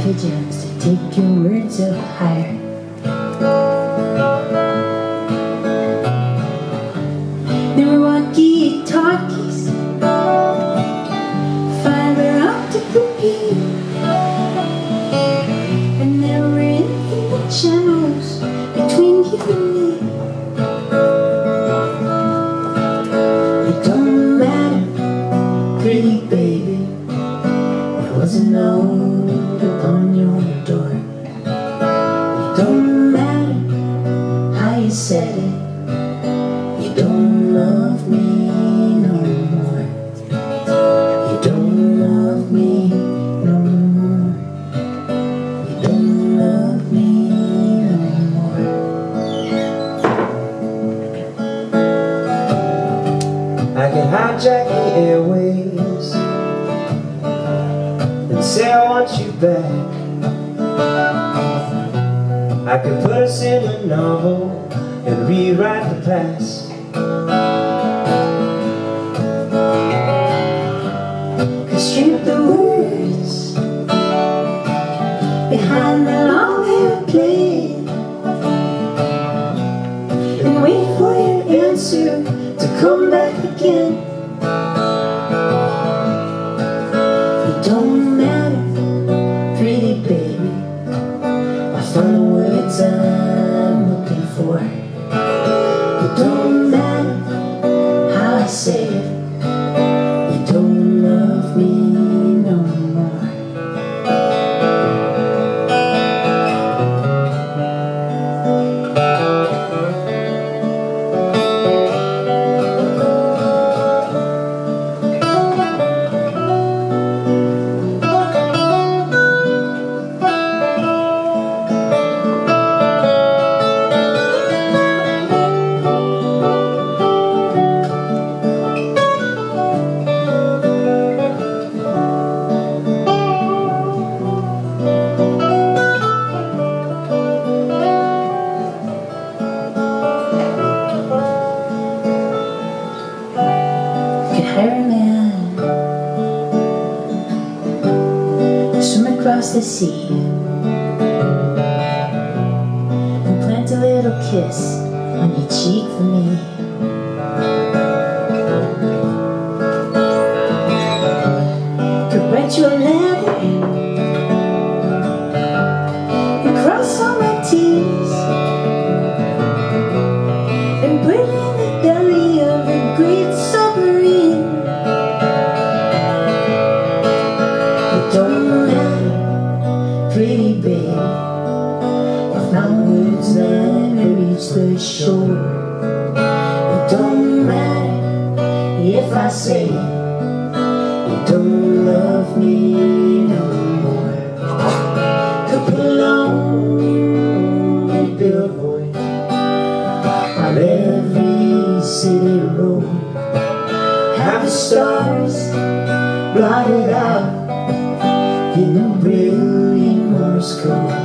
pigeons to take your words up higher. There were walkie-talkies, fiber optic repeat, and there were infinite channels between you and me. It don't matter, pretty baby, there was a note upon your door. It don't matter how you said it, you don't love me no more. You don't love me no more. You don't love me no more. I can hijack the airwaves and say I want you back. I could put us in a novel and rewrite the past. Strip the words behind the long airplane and wait for your answer to come back again. It don't matter, pretty baby, I found the words I'm looking for. It don't matter how I say it, you don't love me no more. Hire a man, swim across the sea, and plant a little kiss on your cheek for me. Could write you a letter and cross all my T's and put it in the belly of a great submarine. Don't matter, pretty baby, if my words never reach the shore. It don't matter if I say you don't love me no more. Could put a lonely billboard on every city road, have the stars blotted out in a brilliant Morse code.